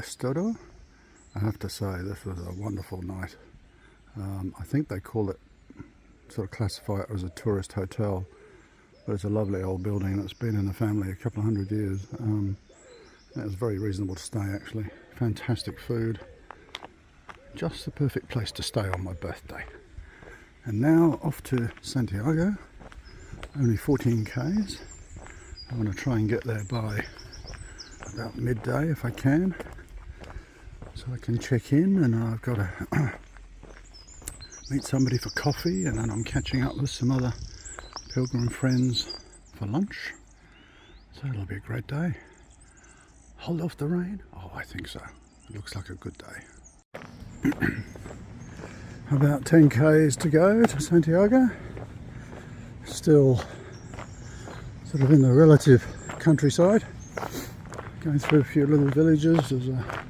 Lestedo. I have to say this was a wonderful night. I think they call it, sort of classify it as a tourist hotel, but it's a lovely old building that's been in the family a couple of hundred years. It was very reasonable to stay actually. Fantastic food. Just the perfect place to stay on my birthday. And now off to Santiago, only 14 k's. I want to try and get there by about midday if I can, so I can check in, and I've got to meet somebody for coffee, and then I'm catching up with some other pilgrim friends for lunch, so it'll be a great day. Hold off the rain? Oh, I think so. It looks like a good day. About 10 k's to go to Santiago. Still sort of in the relative countryside. Going through a few little villages. There's a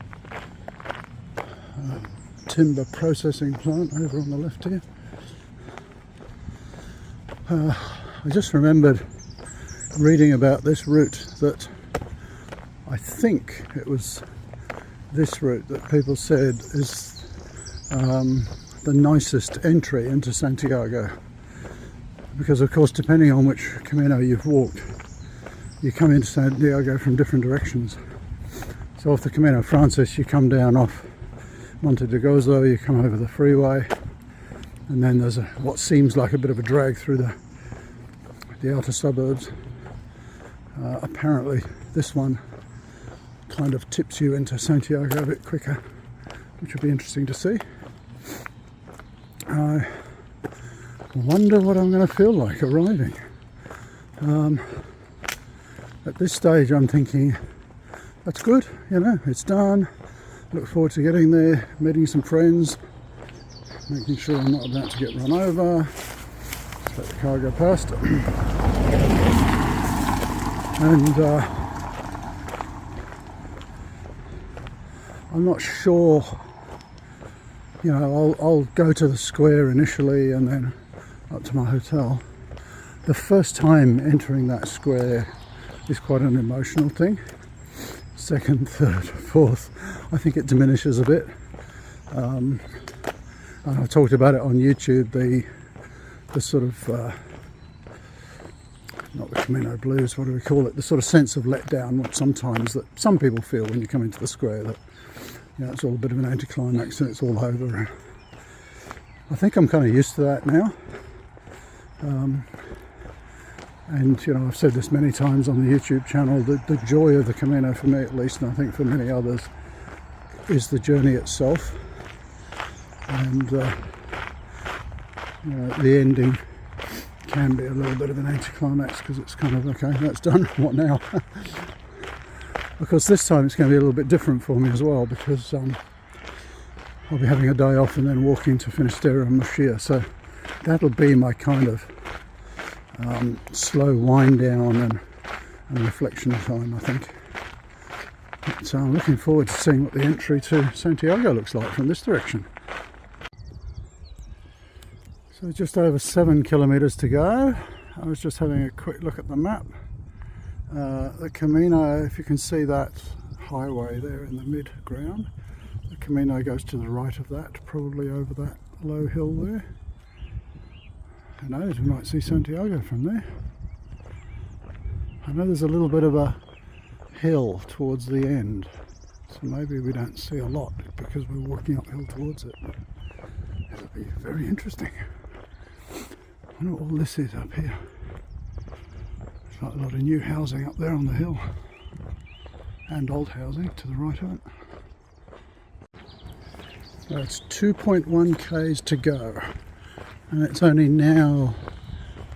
timber processing plant over on the left here. I just remembered reading about this route, that I think it was this route that people said is the nicest entry into Santiago, because of course depending on which Camino you've walked, you come into Santiago from different directions. So off the Camino Francis you come down off Monte de Gozo, you come over the freeway, and then there's what seems like a bit of a drag through the outer suburbs. Apparently this one kind of tips you into Santiago a bit quicker, which would be interesting to see. I wonder what I'm going to feel like arriving. At this stage I'm thinking, that's good, you know, it's done. Look forward to getting there, meeting some friends, making sure I'm not about to get run over. Just let the car go past. And I'm not sure, you know, I'll go to the square initially and then up to my hotel. The first time entering that square is quite an emotional thing. Second, third, fourth, I think it diminishes a bit. And I've talked about it on YouTube, the sort of, not the Camino blues, what do we call it? The sort of sense of letdown, which sometimes that some people feel when you come into the square, that, you know, it's all a bit of an anticlimax and it's all over. I think I'm kind of used to that now. And you know, I've said this many times on the YouTube channel, the joy of the Camino, for me at least, and I think for many others, is the journey itself. And you know, the ending can be a little bit of an anticlimax, because it's kind of, okay, that's done, what now? Of course this time it's going to be a little bit different for me as well, because I'll be having a day off and then walking to Fisterra and Muxia, so that'll be my kind of slow wind down and reflection time, I think. So I'm looking forward to seeing what the entry to Santiago looks like from this direction. So just over 7 kilometers to go. I was just having a quick look at the map. The Camino, if you can see that highway there in the mid-ground, the Camino goes to the right of that, probably over that low hill there. Who knows, we might see Santiago from there. I know there's a little bit of a hill towards the end, so maybe we don't see a lot because we're walking uphill towards it. It'll be very interesting. I wonder what all this is up here. There's like a lot of new housing up there on the hill, and old housing to the right of it. So it's 2.1 k's to go. And it's only now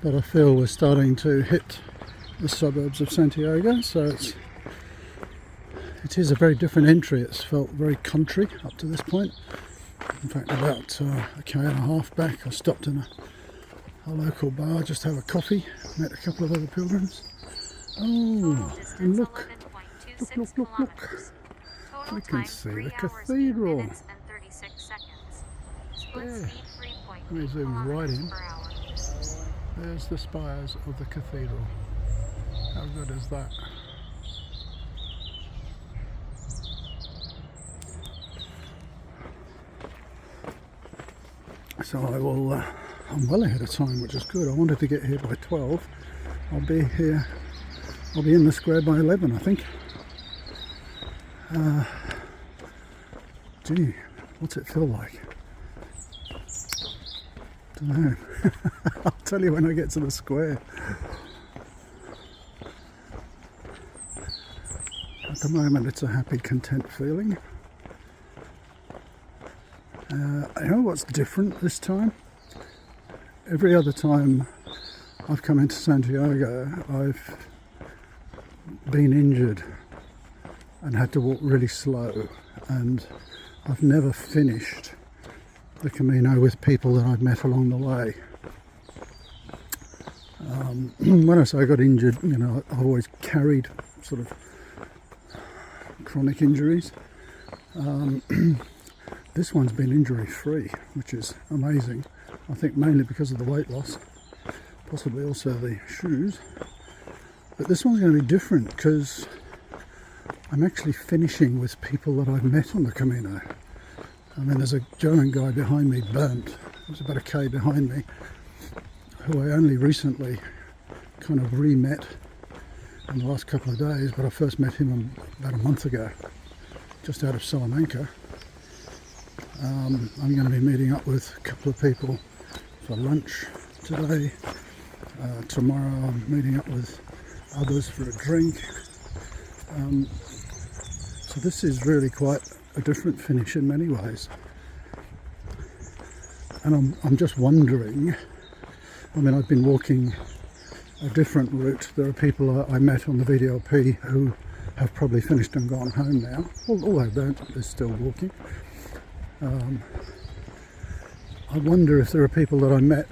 that I feel we're starting to hit the suburbs of Santiago, so it is a very different entry. It's felt very country up to this point. In fact, about a k and a half back, I stopped in a local bar just to have a coffee, met a couple of other pilgrims. Oh, and look, we can see the cathedral. There. Let me zoom right in. There's the spires of the cathedral. How good is that? So I will, I'm well ahead of time, which is good. I wanted to get here by 12. I'll be in the square by 11, I think. Gee, what's it feel like? Don't know. I'll tell you when I get to the square. At the moment it's a happy, content feeling. I know what's different this time. Every other time I've come into Santiago, I've been injured and had to walk really slow, and I've never finished the Camino with people that I've met along the way. When I say I got injured, you know, I've always carried sort of chronic injuries. This one's been injury free, which is amazing. I think mainly because of the weight loss, possibly also the shoes. But this one's going to be different because I'm actually finishing with people that I've met on the Camino. I mean, there's a German guy behind me, Bernd, who's about a K behind me, who I only recently kind of re-met in the last couple of days, but I first met him about a month ago, just out of Salamanca. I'm going to be meeting up with a couple of people for lunch today. Tomorrow I'm meeting up with others for a drink. So this is really quite a different finish in many ways. And I'm just wondering, I mean, I've been walking a different route. There are people I met on the VDLP who have probably finished and gone home now, although they're still walking. I wonder if there are people that I met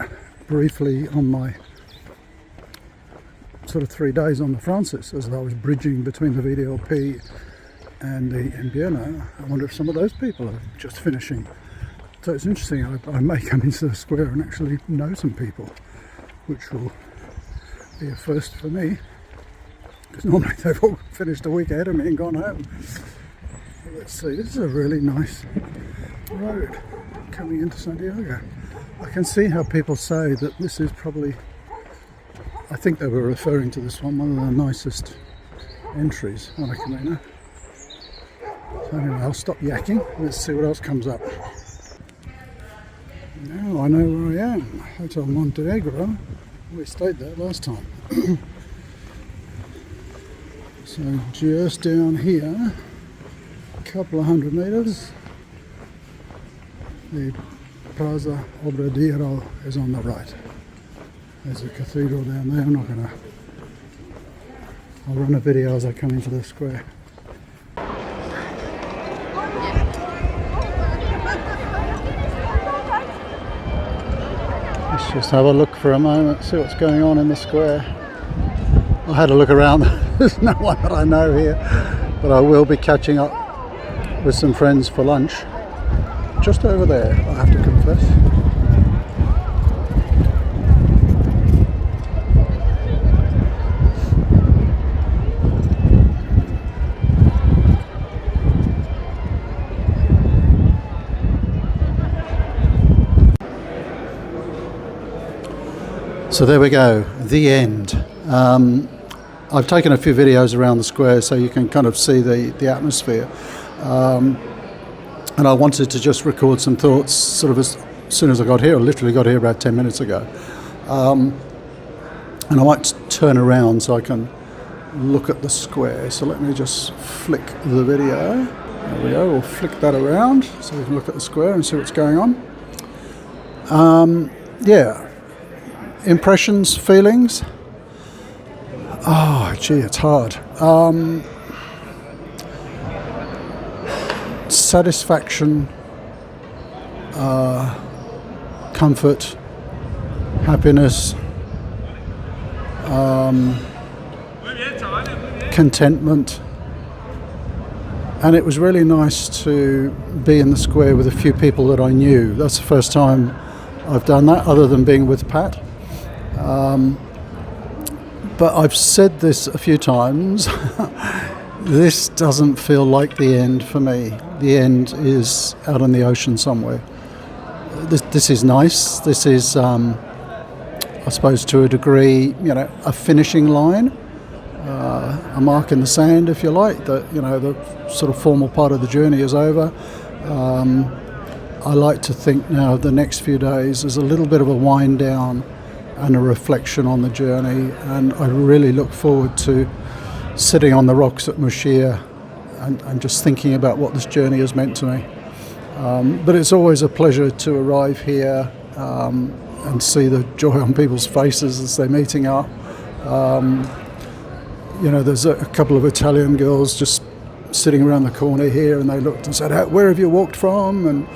briefly on my sort of 3 days on the Francis as I was bridging between the VDLP and the Invierno. I wonder if some of those people are just finishing. So it's interesting, I may come into the square and actually know some people, which will be a first for me, because normally they've all finished a week ahead of me and gone home. Let's see, this is a really nice road coming into Santiago. I can see how people say that this is probably, I think they were referring to this one of the nicest entries on a Camino. So anyway, I'll stop yakking. Let's see what else comes up. Now I know where I am. Hotel Montenegro. We stayed there last time. So just down here, a couple of 100 metres, the Plaza Obradero is on the right. There's a cathedral down there. I'll run a video as I come into the square. Let's just have a look for a moment, see what's going on in the square. I had a look around. There's no one that I know here, but I will be catching up with some friends for lunch just over there, I have to confess. So there we go, the end. I've taken a few videos around the square so you can kind of see the atmosphere. And I wanted to just record some thoughts sort of as soon as I got here. I literally got here about 10 minutes ago. And I might turn around so I can look at the square. So let me just flick the video. There we go, we'll flick that around so we can look at the square and see what's going on. Yeah. Impressions, feelings? Oh, gee, it's hard. Satisfaction, comfort, happiness, contentment. And it was really nice to be in the square with a few people that I knew. That's the first time I've done that, other than being with Pat. But I've said this a few times, this doesn't feel like the end for me. The end is out on the ocean somewhere. this is nice. This is, I suppose, to a degree, a finishing line, a mark in the sand, if you like. That the sort of formal part of the journey is over. I like to think now the next few days is a little bit of a wind down and a reflection on the journey, and I really look forward to sitting on the rocks at Muxia and just thinking about what this journey has meant to me. But it's always a pleasure to arrive here and see the joy on people's faces as they're meeting up. There's a couple of Italian girls just sitting around the corner here, and they looked and said, "Where have you walked from?" And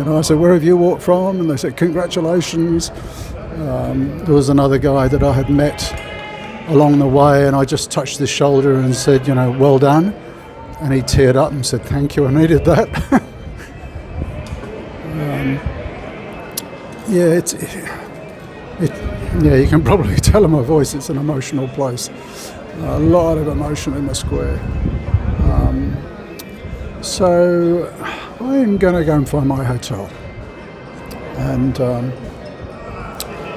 I said, "Where have you walked from?" And they said, "Congratulations." There was another guy that I had met along the way, and I just touched his shoulder and said, "Well done." And he teared up and said, "Thank you, I needed that." You can probably tell in my voice it's an emotional place. A lot of emotion in the square. So I'm going to go and find my hotel, and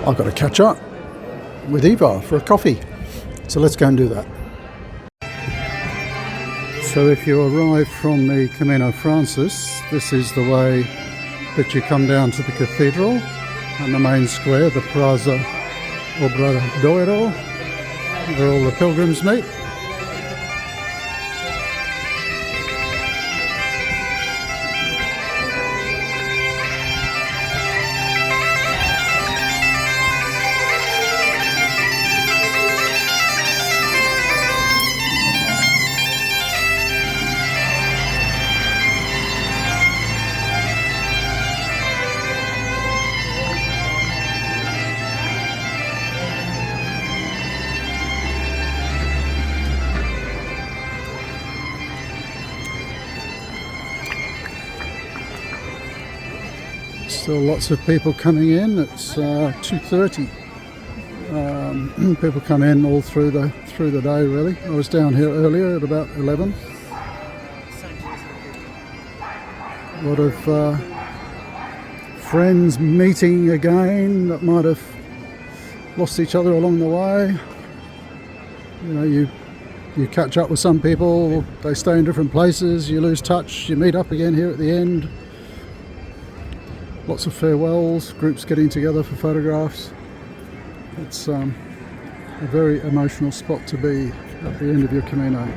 I've got to catch up with Eva for a coffee. So let's go and do that. So if you arrive from the Camino Francis, this is the way that you come down to the cathedral and the main square, the Praça Obradoiro, where all the pilgrims meet. Still lots of people coming in. It's 2:30. People come in all through the day, really. I was down here earlier at about 11. A lot of friends meeting again that might have lost each other along the way. You catch up with some people, they stay in different places, you lose touch, you meet up again here at the end. Lots of farewells, groups getting together for photographs. It's a very emotional spot to be at the end of your Camino.